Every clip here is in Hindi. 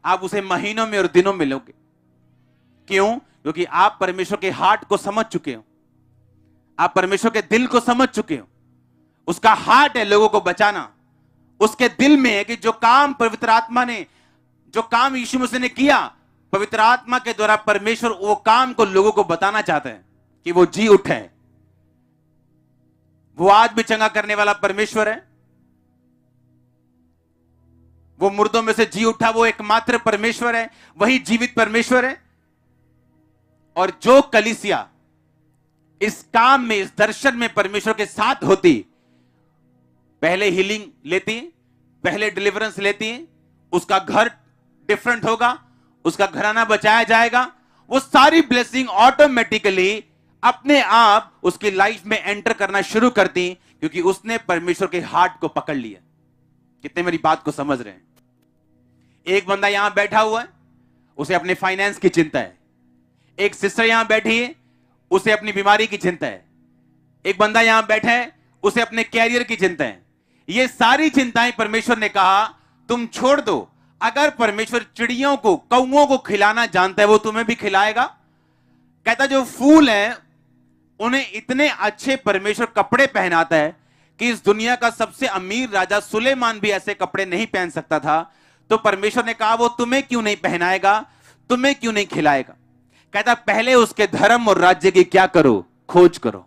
आप उसे महीनों में और दिनों में लोगे। क्यों? क्योंकि आप परमेश्वर के हार्ट को समझ चुके हो, आप परमेश्वर के दिल को समझ चुके हो। उसका हार्ट है लोगों को बचाना, उसके दिल में है कि जो काम पवित्र आत्मा ने, जो काम यीशु मसीह ने किया पवित्र आत्मा के द्वारा, परमेश्वर वो काम को लोगों को बताना चाहते हैं कि वो जी उठे। वो आज भी चंगा करने वाला परमेश्वर है, वो मुर्दों में से जी उठा, वो एकमात्र परमेश्वर है, वही जीवित परमेश्वर है। और जो कलीसिया इस काम में, इस दर्शन में परमेश्वर के साथ होती, पहले हीलिंग लेती, पहले डिलीवरेंस लेती, उसका घर डिफरेंट होगा, उसका घराना बचाया जाएगा, वो सारी ब्लेसिंग ऑटोमेटिकली अपने आप उसकी लाइफ में एंटर करना शुरू करती, क्योंकि उसने परमेश्वर के हार्ट को पकड़ लिया। कितने मेरी बात को समझ रहे हैं? एक बंदा यहां बैठा हुआ है, उसे अपने फाइनेंस की चिंता है। एक सिस्टर यहां बैठी है, उसे अपनी बीमारी की चिंता है। एक बंदा यहां बैठा है, उसे अपने कैरियर की चिंता है। ये सारी चिंताएं परमेश्वर ने कहा तुम छोड़ दो। अगर परमेश्वर चिड़ियों को, कौओं को खिलाना जानता है, वो तुम्हें भी खिलाएगा। कहता जो फूल है उन्हें इतने अच्छे परमेश्वर कपड़े पहनाता है कि इस दुनिया का सबसे अमीर राजा सुलेमान भी ऐसे कपड़े नहीं पहन सकता था। तो परमेश्वर ने कहा वो तुम्हें क्यों नहीं पहनाएगा, तुम्हें क्यों नहीं खिलाएगा। कहता पहले उसके धर्म और राज्य की क्या करो, खोज करो।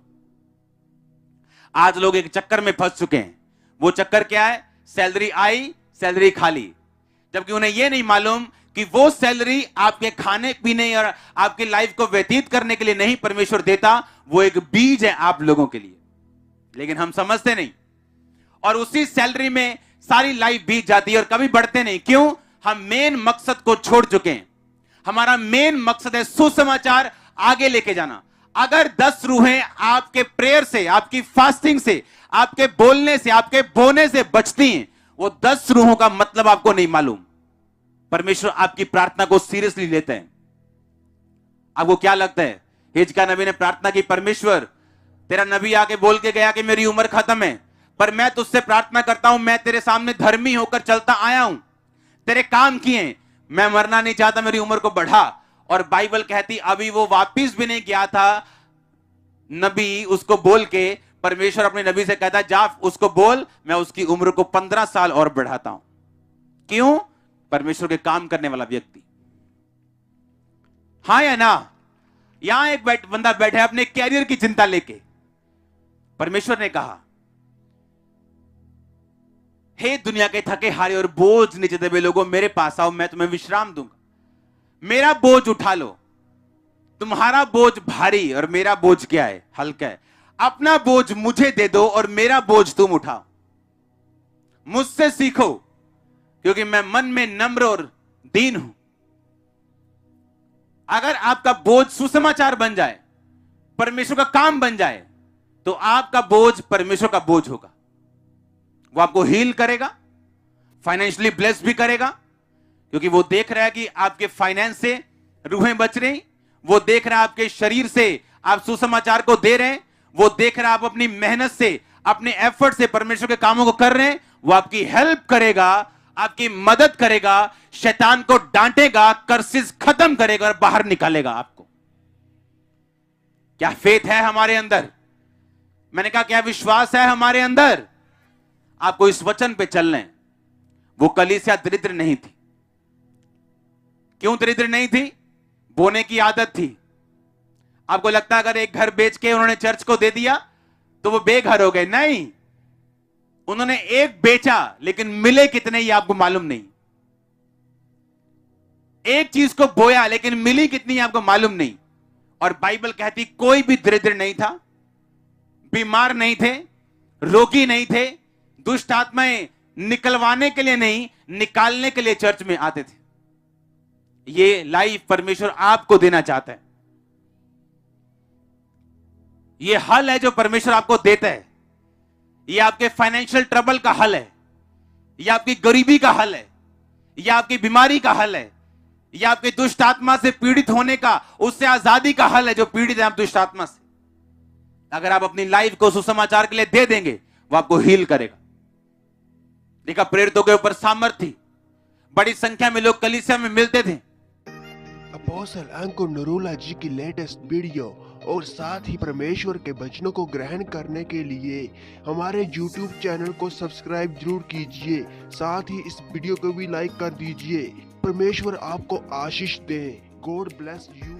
आज लोग एक चक्कर में फंस चुके हैं। वो चक्कर क्या है? सैलरी आई, सैलरी खाली। जबकि उन्हें यह नहीं मालूम कि वो सैलरी आपके खाने पीने और आपकी लाइफ को व्यतीत करने के लिए नहीं परमेश्वर देता, वो एक बीज है आप लोगों के लिए। लेकिन हम समझते नहीं, और उसी सैलरी में सारी लाइफ बीत जाती है और कभी बढ़ते नहीं। क्यों? हम मेन मकसद को छोड़ चुके हैं। हमारा मेन मकसद है सुसमाचार आगे लेके जाना। अगर 10 रूहें आपके प्रेयर से, आपकी फास्टिंग से, आपके बोलने से, आपके बोने से बचती हैं, वो 10 रूहों का मतलब आपको नहीं मालूम। परमेश्वर आपकी प्रार्थना को सीरियसली लेते हैं। आपको क्या लगता है? हिजकिय्याह नबी ने प्रार्थना की, परमेश्वर तेरा नबी आके बोल के गया कि मेरी उम्र खत्म है, पर मैं तुझसे प्रार्थना करता हूं, मैं तेरे सामने धर्मी होकर चलता आया हूं, तेरे काम किए, मैं मरना नहीं चाहता, मेरी उम्र को बढ़ा। और बाइबल कहती अभी वो वापिस भी नहीं गया था, नबी उसको बोल के, परमेश्वर अपने नबी से कहता जा उसको बोल मैं उसकी उम्र को 15 साल और बढ़ाता हूं। क्यों? परमेश्वर के काम करने वाला व्यक्ति। हां या ना? यहां एक बंदा बैठा है अपने कैरियर की चिंता लेके। परमेश्वर ने कहा हे दुनिया के थके हारे और बोझ नीचे दबे लोगों, मेरे पास आओ, मैं तुम्हें विश्राम दूंगा। मेरा बोझ उठा लो। तुम्हारा बोझ भारी और मेरा बोझ क्या है? हल्का है। अपना बोझ मुझे दे दो और मेरा बोझ तुम उठाओ। मुझसे सीखो क्योंकि मैं मन में नम्र और दीन हूं। अगर आपका बोझ सुसमाचार बन जाए, परमेश्वर का काम बन जाए, तो आपका बोझ परमेश्वर का बोझ होगा। वो आपको हील करेगा, फाइनेंशियली ब्लेस भी करेगा, क्योंकि वो देख रहा है कि आपके फाइनेंस से रूहें बच रही, वो देख रहा है आपके शरीर से आप सुसमाचार को दे रहे हैं, वो देख रहा है आप अपनी मेहनत से, अपने एफर्ट से परमेश्वर के कामों को कर रहे हैं। वो आपकी हेल्प करेगा, आपकी मदद करेगा, शैतान को डांटेगा, कर्सिस खत्म करेगा और बाहर निकालेगा आपको। क्या फेथ है हमारे अंदर? मैंने कहा क्या विश्वास है हमारे अंदर? आपको इस वचन पे चलना है। वो कलीसिया दरिद्र नहीं थी। क्यों दरिद्र नहीं थी? बोने की आदत थी। आपको लगता है अगर एक घर बेच के उन्होंने चर्च को दे दिया तो वो बेघर हो गए? नहीं, उन्होंने एक बेचा, लेकिन मिले कितने ये आपको मालूम नहीं। एक चीज को बोया लेकिन मिली कितनी आपको मालूम नहीं। और बाइबल कहती कोई भी दरिद्र नहीं था, बीमार नहीं थे, रोगी नहीं थे, दुष्ट आत्माएं निकलवाने के लिए नहीं, निकालने के लिए चर्च में आते थे। ये लाइफ परमेश्वर आपको देना चाहता है। ये हल है जो परमेश्वर आपको देता है। ये आपके फाइनेंशियल ट्रबल का हल है, ये आपकी गरीबी का हल है, ये आपकी बीमारी का हल है, ये आपके दुष्ट आत्मा से पीड़ित होने का, उससे आजादी का हल है जो पीड़ित है आप दुष्ट आत्मा से। अगर आप अपनी लाइफ को सुसमाचार के लिए दे देंगे, वो आपको हील करेगा। देखा प्रेरितों के ऊपर सामर्थ्य थी, बड़ी संख्या में लोग कलीसिया में मिलते थे। अपोस्टल अंकुर नरूला जी की लेटेस्ट वीडियो और साथ ही परमेश्वर के वचनों को ग्रहण करने के लिए हमारे YouTube चैनल को सब्सक्राइब जरूर कीजिए। साथ ही इस वीडियो को भी लाइक कर दीजिए। परमेश्वर आपको आशीष दे। God bless you.